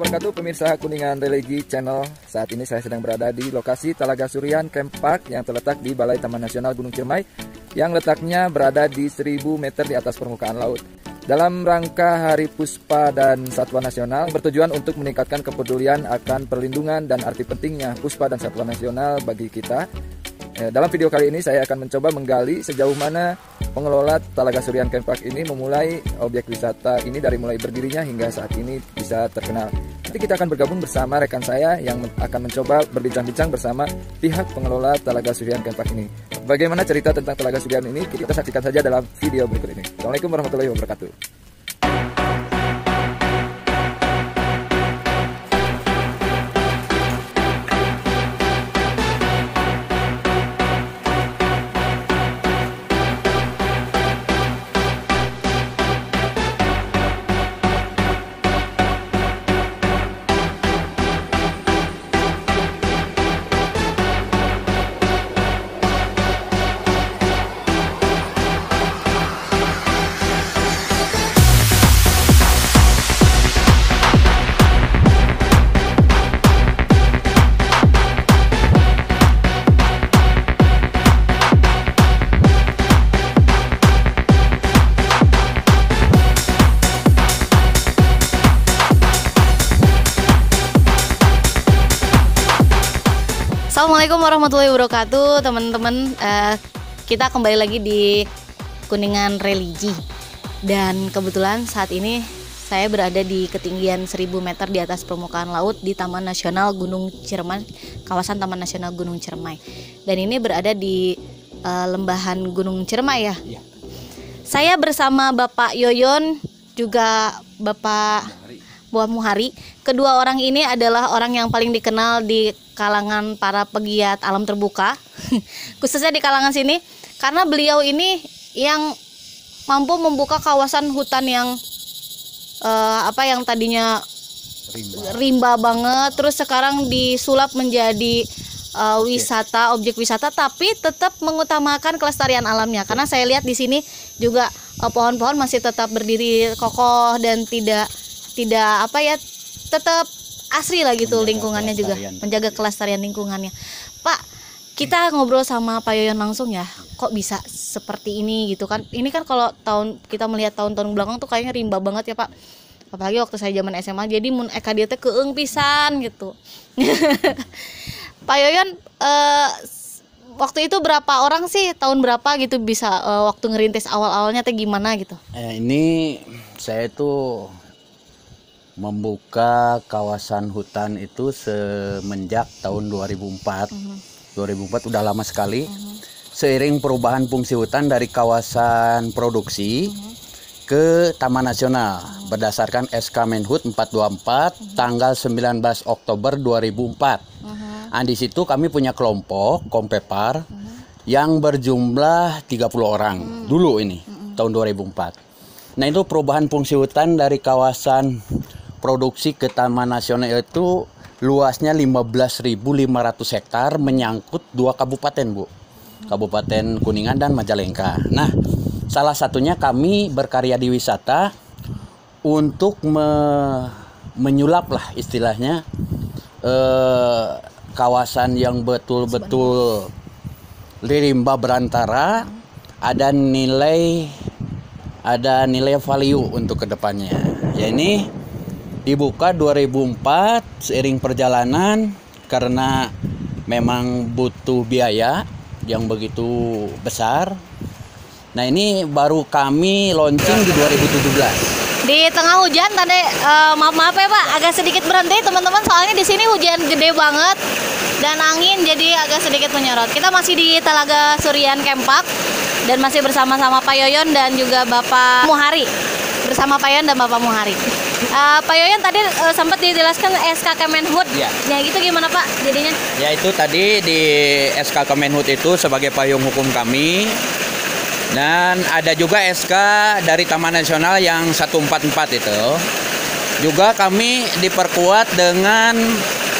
wabarakatuh, pemirsa Kuningan Religi Channel. Saat ini saya sedang berada di lokasi Talaga Surian Camp Park yang terletak di Balai Taman Nasional Gunung Ciremai yang letaknya berada di 1000 meter di atas permukaan laut. Dalam rangka Hari Puspa dan Satwa Nasional bertujuan untuk meningkatkan kepedulian akan perlindungan dan arti pentingnya puspa dan satwa nasional bagi kita. Dalam video kali ini saya akan mencoba menggali sejauh mana pengelola Talaga Surian Camp Park ini memulai objek wisata ini dari mulai berdirinya hingga saat ini bisa terkenal. Nanti kita akan bergabung bersama rekan saya yang akan mencoba berbincang-bincang bersama pihak pengelola Talaga Surian Camp Park ini. Bagaimana cerita tentang Talaga Surian ini kita saksikan saja dalam video berikut ini. Assalamualaikum warahmatullahi wabarakatuh. Assalamualaikum warahmatullahi wabarakatuh, teman-teman. Kita kembali lagi di Kuningan Religi. Dan kebetulan saat ini saya berada di ketinggian 1000 meter di atas permukaan laut di Taman Nasional Gunung Ciremai, kawasan Taman Nasional Gunung Ciremai. Dan ini berada di lembahan Gunung Ciremai ya. Saya bersama Bapak Yoyon, juga Bapak Muhari. Kedua orang ini adalah orang yang paling dikenal di kalangan para pegiat alam terbuka, khususnya di kalangan sini, karena beliau ini yang mampu membuka kawasan hutan yang yang tadinya rimba banget, terus sekarang disulap menjadi objek wisata, tapi tetap mengutamakan kelestarian alamnya. Karena saya lihat di sini juga pohon-pohon masih tetap berdiri kokoh dan tidak tetap asri lah gitu, lingkungannya juga menjaga kelestarian lingkungannya. Pak, kita ngobrol sama Pak Yoyon langsung ya. Kok bisa seperti ini gitu kan? Ini kan kalau kita melihat tahun-tahun belakang tuh kayaknya rimba banget ya Pak. Apalagi waktu saya zaman SMA, jadi mun eka dia teh keung pisan gitu. Pak Yoyon, waktu itu berapa orang sih, tahun berapa gitu bisa waktu ngerintis awal-awalnya teh gimana gitu? Ini saya tuh membuka kawasan hutan itu semenjak tahun 2004. 2004 udah lama sekali. Seiring perubahan fungsi hutan dari kawasan produksi ke Taman Nasional berdasarkan SK Menhut 424 tanggal 19 Oktober 2004. Di situ kami punya kelompok Kompepar yang berjumlah 30 orang dulu ini tahun 2004. Nah, itu perubahan fungsi hutan dari kawasan produksi ke Taman Nasional itu luasnya 15.500 hektar, menyangkut 2 kabupaten, Bu. Kabupaten Kuningan dan Majalengka. Nah, salah satunya kami berkarya di wisata untuk menyulap lah istilahnya kawasan yang betul-betul rimba berantara, ada nilai value untuk kedepannya. Ya, ini dibuka 2004 seiring perjalanan karena memang butuh biaya yang begitu besar. Nah, ini baru kami launching di 2017. Di tengah hujan tadi, maaf ya Pak, agak sedikit berhenti teman-teman, soalnya di sini hujan gede banget dan angin jadi agak sedikit menyorot. Kita masih di Talaga Surian Camp Park dan masih bersama-sama Pak Yoyon dan juga Bapak Muhari. Bersama Pak Yoyon dan Bapak Muhari. Pak Yoyon tadi sempat dijelaskan SK Kemenhut. Ya. Itu gimana Pak jadinya? Ya, itu tadi di SK Kemenhut itu sebagai payung hukum kami. Dan ada juga SK dari Taman Nasional yang 144 itu. Juga kami diperkuat dengan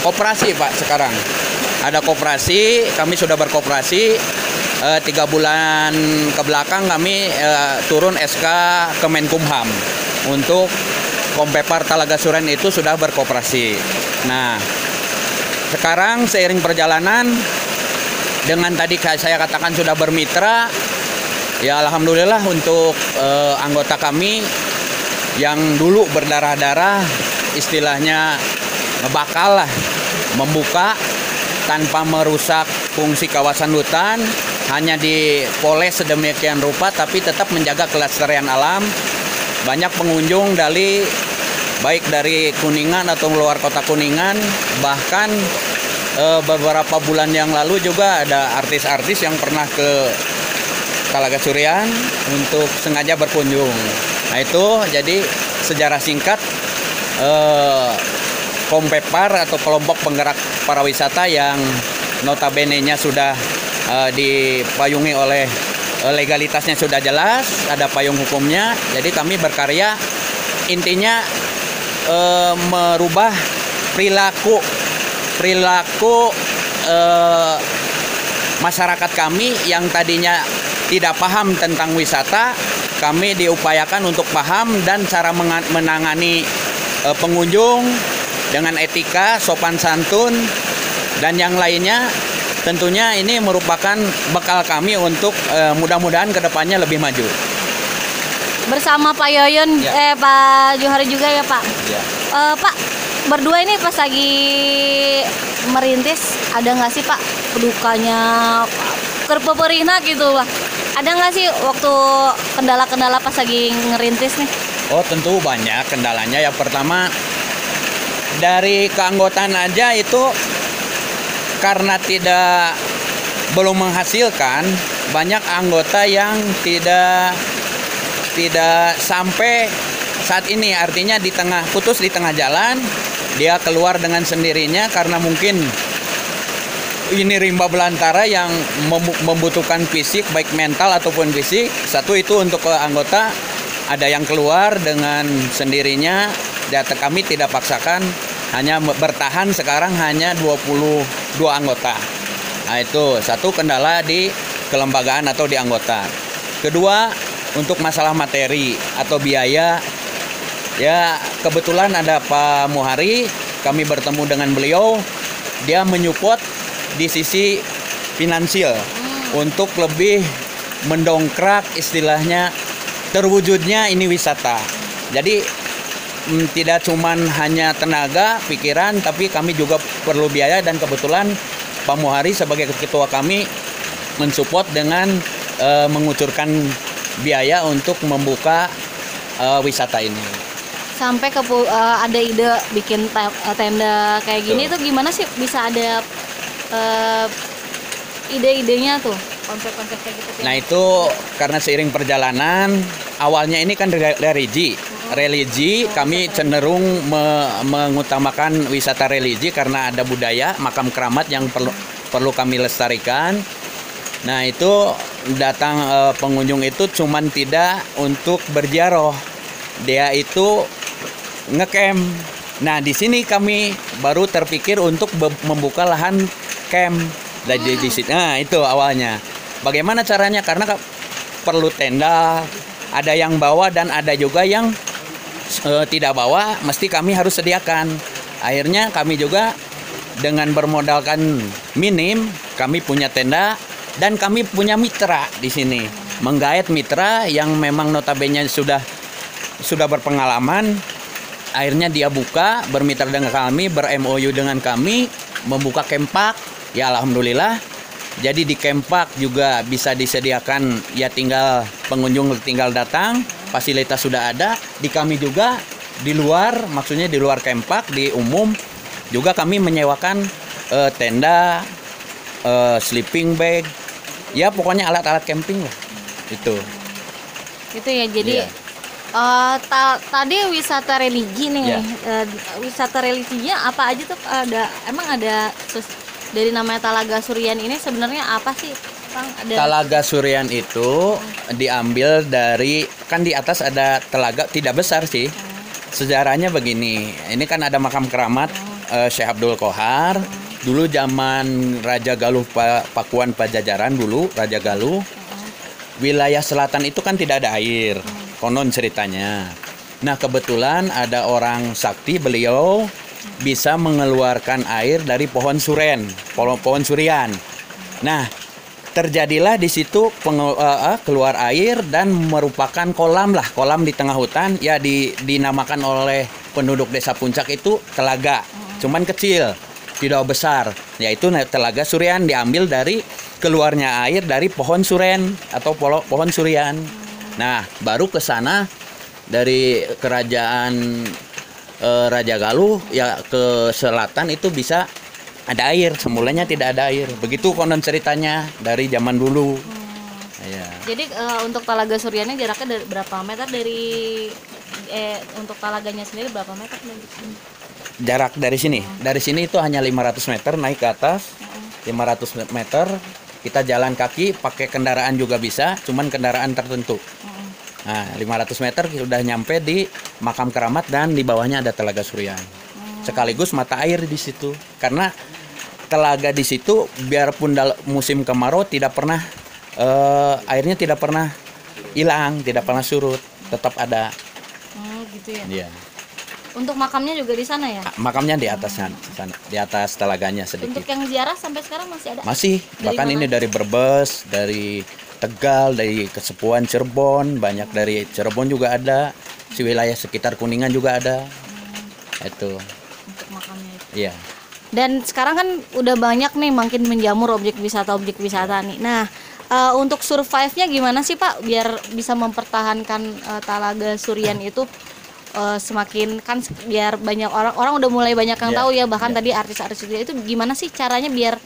koperasi Pak sekarang. Ada koperasi, kami sudah berkoperasi 3 bulan ke belakang kami turun SK Kemenkumham untuk Kompepar Talaga Surian itu sudah berkooperasi. Nah, sekarang seiring perjalanan dengan tadi saya katakan sudah bermitra, ya alhamdulillah untuk anggota kami yang dulu berdarah-darah, istilahnya ngebakal lah, membuka tanpa merusak fungsi kawasan hutan, hanya dipoles sedemikian rupa tapi tetap menjaga kelestarian alam. Banyak pengunjung baik dari Kuningan atau luar kota Kuningan, bahkan beberapa bulan yang lalu juga ada artis-artis yang pernah ke Talaga Surian untuk sengaja berkunjung. Nah itu jadi sejarah singkat Kompepar atau kelompok penggerak pariwisata yang notabene-nya sudah dipayungi oleh legalitasnya sudah jelas, ada payung hukumnya. Jadi kami berkarya intinya merubah perilaku masyarakat kami yang tadinya tidak paham tentang wisata. Kami diupayakan untuk paham dan cara menangani pengunjung dengan etika, sopan santun, dan yang lainnya. Tentunya ini merupakan bekal kami untuk mudah-mudahan kedepannya lebih maju. Bersama Pak Yoyon, Ya. Pak Johari juga ya Pak. Ya. Pak, berdua ini pas lagi merintis, ada nggak sih Pak dukanya, keperperihna gitu Pak? Ada nggak sih waktu kendala-kendala pas lagi ngerintis nih? Oh tentu banyak kendalanya. Yang pertama dari keanggotaan aja itu karena belum menghasilkan, banyak anggota yang tidak sampai saat ini, artinya putus di tengah jalan, dia keluar dengan sendirinya karena mungkin ini rimba belantara yang membutuhkan fisik baik mental ataupun fisik. Satu itu untuk anggota, ada yang keluar dengan sendirinya, data kami tidak paksakan, hanya bertahan sekarang hanya 22 anggota. Nah itu satu kendala di kelembagaan atau di anggota. Kedua, untuk masalah materi atau biaya, ya kebetulan ada Pak Muhari, kami bertemu dengan beliau, dia menyupport di sisi finansial untuk lebih mendongkrak istilahnya terwujudnya ini wisata. Jadi tidak cuman hanya tenaga, pikiran, tapi kami juga perlu biaya, dan kebetulan Pak Muhari sebagai ketua kami mensupport dengan mengucurkan biaya untuk membuka wisata ini. Sampai ada ide bikin tenda kayak gini tuh gimana sih bisa ada ide-idenya tuh, konsep-konsep kayak gitu? Nah itu karena seiring perjalanan, awalnya ini kan religi kami cenderung mengutamakan wisata religi karena ada budaya makam keramat yang perlu kami lestarikan. Nah itu datang pengunjung itu cuman tidak untuk berziarah, dia itu ngecamp. Nah di sini kami baru terpikir untuk membuka lahan camp dari di situ. Nah itu awalnya. Bagaimana caranya? Karena perlu tenda, ada yang bawa dan ada juga yang tidak bawa, mesti kami harus sediakan. Akhirnya kami juga dengan bermodalkan minim, kami punya tenda dan kami punya mitra di sini. Menggait mitra yang memang notabene sudah berpengalaman. Akhirnya dia buka, bermitra dengan kami, ber-MOU dengan kami, membuka kempak. Ya alhamdulillah. Jadi di kempak juga bisa disediakan, ya tinggal pengunjung tinggal datang, fasilitas sudah ada. Di kami juga di luar, maksudnya di luar kempak, di umum juga kami menyewakan tenda, sleeping bag, ya pokoknya alat-alat camping lah. Itu ya, jadi tadi wisata religi nih, wisata religinya apa aja tuh? Emang ada dari namanya Talaga Surian ini sebenarnya apa sih, Bang? Talaga Surian itu diambil dari, kan di atas ada telaga, tidak besar sih. Sejarahnya begini, ini kan ada makam keramat Syekh Abdul Qohar. Dulu zaman Raja Galuh Pakuan Pajajaran, dulu Raja Galuh, wilayah selatan itu kan tidak ada air, konon ceritanya. Nah, kebetulan ada orang sakti, beliau bisa mengeluarkan air dari pohon suren, pohon surian. Nah, terjadilah di situ keluar air dan merupakan kolam di tengah hutan, ya dinamakan oleh penduduk desa Puncak itu telaga, cuman kecil, tidak besar, yaitu telaga surian, diambil dari keluarnya air dari pohon suren atau pohon surian. Nah, baru ke sana dari kerajaan Raja Galuh ya ke selatan itu bisa ada air, semulanya tidak ada air. Begitu konon ceritanya dari zaman dulu. Ya. Jadi untuk Talaga Suryani jaraknya berapa meter dari untuk talaganya sendiri berapa meter dari sini? Jarak dari sini, dari sini itu hanya 500 meter naik ke atas. 500 meter kita jalan kaki, pakai kendaraan juga bisa, cuman kendaraan tertentu. Nah, 500 meter sudah nyampe di makam keramat dan di bawahnya ada Telaga Suryan. Sekaligus mata air di situ. Karena telaga di situ biarpun musim kemarau tidak pernah airnya tidak pernah hilang, tidak pernah surut, tetap ada. Gitu ya. Iya. Untuk makamnya juga di sana ya? Makamnya di atas sana, di atas telaganya sedikit. Untuk yang ziarah sampai sekarang masih ada? Masih, bahkan ini dari Brebes, dari Tegal, dari Kesepuan Cirebon, banyak dari Cirebon juga ada, di wilayah sekitar Kuningan juga ada. Itu. Untuk makamnya itu. Iya. Dan sekarang kan udah banyak nih makin menjamur objek wisata nih. Nah, untuk survive-nya gimana sih Pak biar bisa mempertahankan Talaga Suryan itu semakin kan biar banyak orang udah mulai banyak yang tahu ya, bahkan tadi artis-artis itu gimana sih caranya biar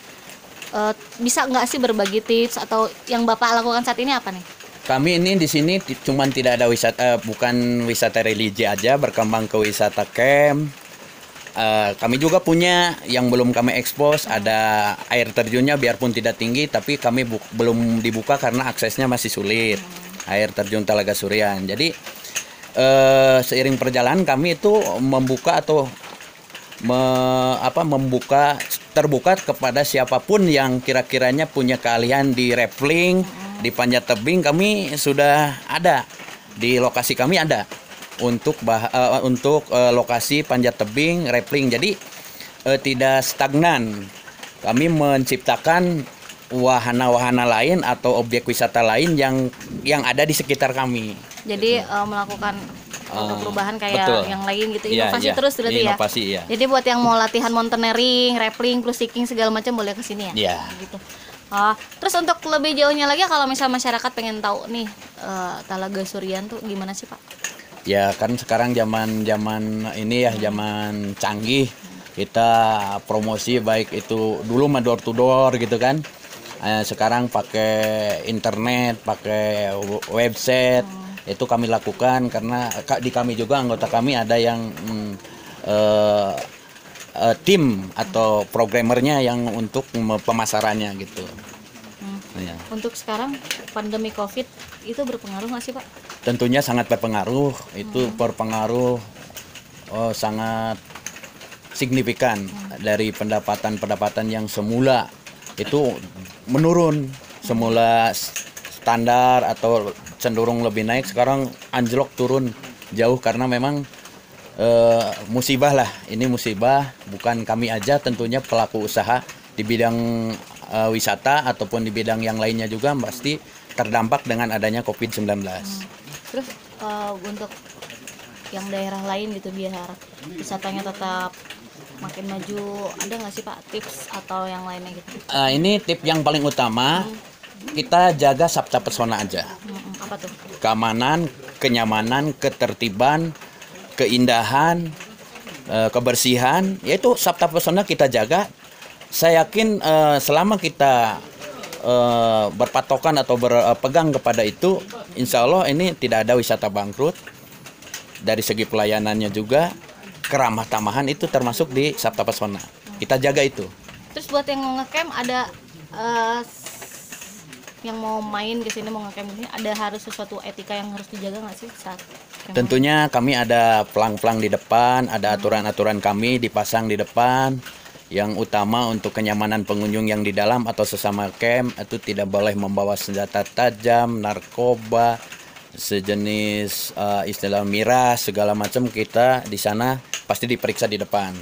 bisa nggak sih berbagi tips atau yang Bapak lakukan saat ini apa nih? Kami ini di sini cuman tidak ada wisata, bukan wisata religi aja, berkembang ke wisata camp. Kami juga punya yang belum kami ekspos, ada air terjunnya biarpun tidak tinggi, tapi kami belum dibuka karena aksesnya masih sulit. Air terjun Talaga Suryan. Jadi seiring perjalanan kami itu membuka atau terbuka kepada siapapun yang kira-kiranya punya keahlian di rappelling, di panjat tebing. Kami sudah ada di lokasi, kami ada untuk lokasi panjat tebing, rappelling. Jadi tidak stagnan. Kami menciptakan wahana-wahana lain atau objek wisata lain yang ada di sekitar kami. Jadi melakukan untuk perubahan kayak betul. yang lain gitu, inovasi terus berarti ya. Inovasi, ya. Jadi buat yang mau latihan mountaineering, rappelling, cruising segala macam boleh kesini ya. Iya. Gitu. Terus untuk lebih jauhnya lagi kalau misal masyarakat pengen tahu nih Talaga Suryan tuh gimana sih Pak? Ya kan sekarang zaman ini ya, zaman canggih, kita promosi baik itu dulu mah door to door gitu kan. Sekarang pakai internet, pakai website. Itu kami lakukan karena di kami juga anggota kami ada yang tim atau programmernya yang untuk pemasarannya gitu. Ya. Untuk sekarang pandemi COVID itu berpengaruh nggak sih Pak? Tentunya sangat berpengaruh. Itu berpengaruh sangat signifikan dari pendapatan yang semula itu menurun, semula standar atau cenderung lebih naik, sekarang anjlok turun jauh karena memang musibah lah. Ini musibah, bukan kami aja, tentunya pelaku usaha di bidang wisata ataupun di bidang yang lainnya juga pasti terdampak dengan adanya COVID-19. Terus untuk yang daerah lain gitu biar wisatanya tetap makin maju, ada nggak sih Pak tips atau yang lainnya gitu? Ini tip yang paling utama, kita jaga sabta pesona aja. Apa tuh? Keamanan, kenyamanan, ketertiban, keindahan, kebersihan, yaitu sabta pesona kita jaga. Saya yakin selama kita berpatokan atau berpegang kepada itu, insya Allah ini tidak ada wisata bangkrut. Dari segi pelayanannya juga, keramah tamahan itu termasuk di sabta pesona. Kita jaga itu. Terus buat yang mau ngecamp ada yang mau main ke sini mau ngecamp ini ada harus sesuatu etika yang harus dijaga nggak sih saat tentunya kami ada pelang-pelang di depan, ada aturan-aturan kami dipasang di depan. Yang utama untuk kenyamanan pengunjung yang di dalam atau sesama camp itu tidak boleh membawa senjata tajam, narkoba, sejenis istilah miras segala macam, kita di sana pasti diperiksa di depan.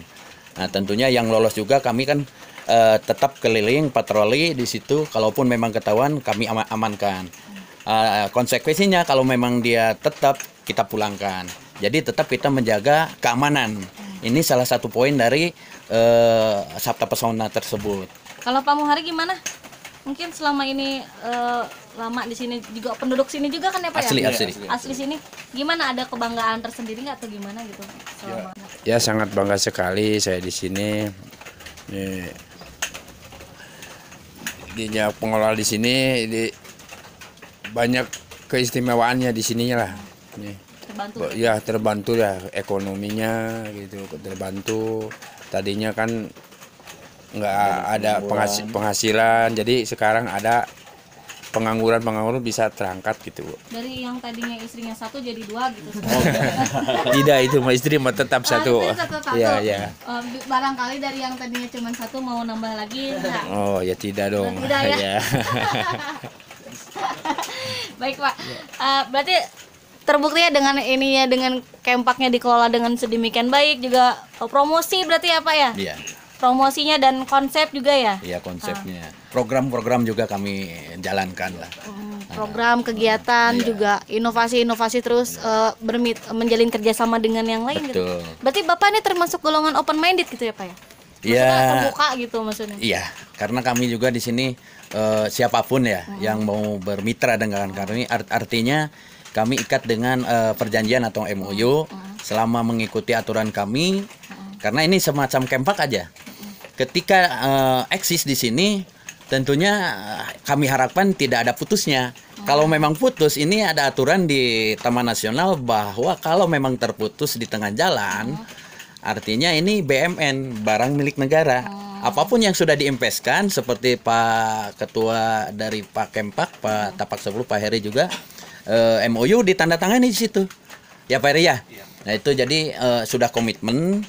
Nah, tentunya yang lolos juga kami kan tetap keliling patroli di situ. Kalaupun memang ketahuan, kami amankan. Konsekuensinya kalau memang dia tetap, kita pulangkan. Jadi tetap kita menjaga keamanan. Ini salah satu poin dari Sabta Pesona tersebut. Kalau Pak Muhari gimana? Mungkin selama ini lama di sini juga, penduduk sini juga kan ya Pak ya? Asli sini. Gimana, ada kebanggaan tersendiri nggak atau gimana gitu? Ya sangat bangga sekali saya di sini. Dinya pengelola di sini banyak keistimewaannya di sininya lah. Terbantu. Ya terbantu ya ekonominya gitu, terbantu. Tadinya kan nggak ada penghasilan, jadi sekarang ada pengangguran bisa terangkat gitu, Bu. Dari yang tadinya istrinya satu jadi dua gitu. Tidak, itu istri mah tetap satu. Iya, ya. Barangkali dari yang tadinya cuma satu mau nambah lagi enggak? Oh ya tidak dong. Tidak ya. Baik Pak, berarti terbukti ya dengan ini ya, dengan kempaknya dikelola dengan sedemikian baik, juga promosi berarti ya Pak ya? Iya. Promosinya dan konsep juga ya? Iya, konsepnya. Program-program juga kami jalankan lah. Program, kegiatan, juga inovasi-inovasi terus menjalin kerjasama dengan yang lain. Betul. Gitu. Berarti Bapak ini termasuk golongan open minded gitu ya Pak ya? Iya. Terbuka gitu maksudnya? Iya, karena kami juga di sini siapapun ya yang mau bermitra dengan kami, artinya kami ikat dengan perjanjian atau MOU selama mengikuti aturan kami, karena ini semacam kempak aja. Ketika eksis di sini, tentunya kami harapkan tidak ada putusnya. Kalau memang putus, ini ada aturan di Taman Nasional bahwa kalau memang terputus di tengah jalan, artinya ini BMN, barang milik negara. Apapun yang sudah diimpeskan, seperti Pak Ketua dari Pak Kempak, Pak Tapak 10, Pak Heri juga, MOU ditandatangani di situ. Ya Pak Heri ya? Nah itu jadi sudah komitmen.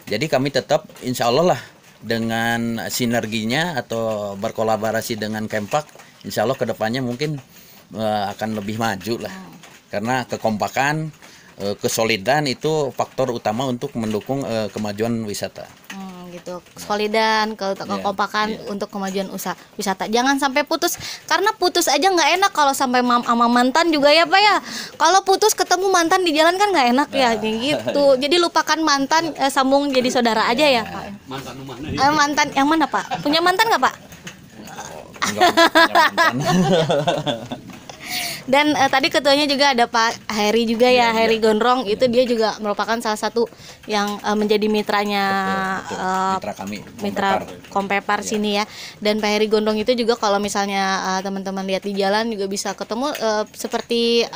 Jadi kami tetap insya Allah lah dengan sinerginya atau berkolaborasi dengan Kempak, insya Allah kedepannya mungkin akan lebih maju lah. Karena kekompakan, kesolidan itu faktor utama untuk mendukung kemajuan wisata. Gitu, solidan, kekompakan untuk kemajuan wisata. Jangan sampai putus, karena putus aja nggak enak kalau sampai sama mantan juga ya Pak ya. Kalau putus ketemu mantan di jalan kan nggak enak ya, gitu. Jadi lupakan mantan, sambung jadi saudara aja ya Pak. Mantan mana? Mantan yang mana Pak? Punya mantan nggak Pak? Enggak, punya mantan. Dan tadi ketuanya juga ada Pak Heri juga ya, Heri Gondrong, itu dia juga merupakan salah satu yang menjadi mitranya Mitra kami, mitra Kompepar sini ya. Dan Pak Heri Gondrong itu juga kalau misalnya teman-teman lihat di jalan juga bisa ketemu seperti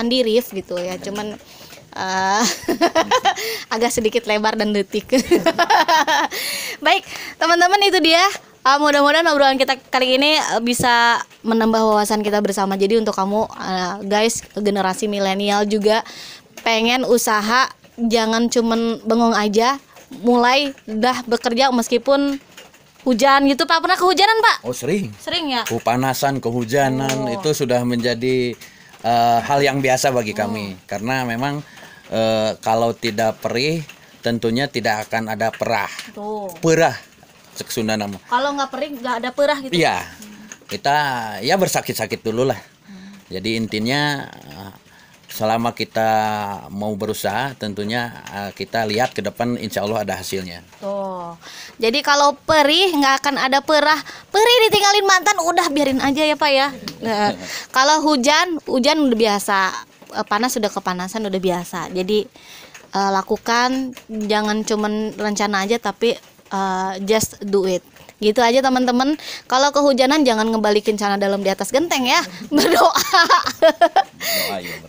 Andi Rif gitu ya, cuman agak sedikit lebar dan detik. Baik teman-teman, itu dia. Mudah-mudahan obrolan kita kali ini bisa menambah wawasan kita bersama. Jadi untuk kamu guys, generasi milenial juga pengen usaha, jangan cuman bengong aja, mulai dah bekerja meskipun hujan gitu Pak. Pernah kehujanan Pak? Oh sering. Sering ya? Kepanasan, kehujanan itu sudah menjadi hal yang biasa bagi kami. Karena memang kalau tidak perih tentunya tidak akan ada perah. Perah. Sunda nama. Kalau nggak perih nggak ada perah gitu. Iya, kita ya bersakit-sakit dulu lah. Jadi intinya selama kita mau berusaha, tentunya kita lihat ke depan, insya Allah ada hasilnya. Tuh. Jadi kalau perih nggak akan ada perah. Perih ditinggalin mantan, udah biarin aja ya Pak ya. Nah, kalau hujan udah biasa, panas sudah kepanasan udah biasa. Jadi lakukan, jangan cuman rencana aja tapi just do it. Gitu aja teman-teman. Kalau kehujanan jangan ngebalikin celana dalam di atas genteng ya. Berdoa.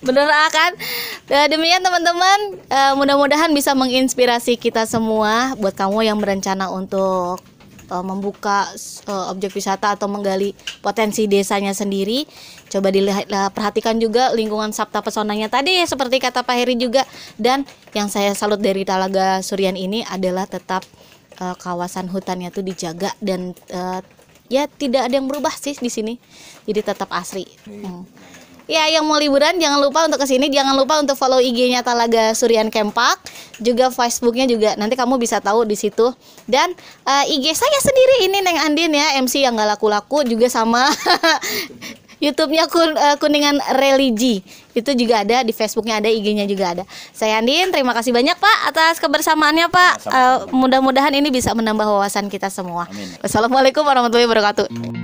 Berdoa kan. Demikian teman-teman, mudah-mudahan bisa menginspirasi kita semua. Buat kamu yang berencana untuk membuka objek wisata atau menggali potensi desanya sendiri, coba dilihat, perhatikan juga lingkungan Sabta Pesonanya tadi ya, seperti kata Pak Heri juga. Dan yang saya salut dari Talaga Surian ini adalah tetap kawasan hutannya tuh dijaga dan ya tidak ada yang berubah sih di sini, jadi tetap asri. Ya, yang mau liburan jangan lupa untuk kesini, jangan lupa untuk follow IG-nya Talaga Surian Campak, juga Facebook-nya juga. Nanti kamu bisa tahu di situ. Dan IG saya sendiri ini Neng Andin ya, MC yang gak laku-laku, juga sama YouTube-nya Kuningan Religi. Itu juga ada, di Facebook-nya ada, IG-nya juga ada. Saya Andin, terima kasih banyak Pak atas kebersamaannya Pak. Mudah-mudahan ini bisa menambah wawasan kita semua. Amin. Wassalamualaikum warahmatullahi wabarakatuh.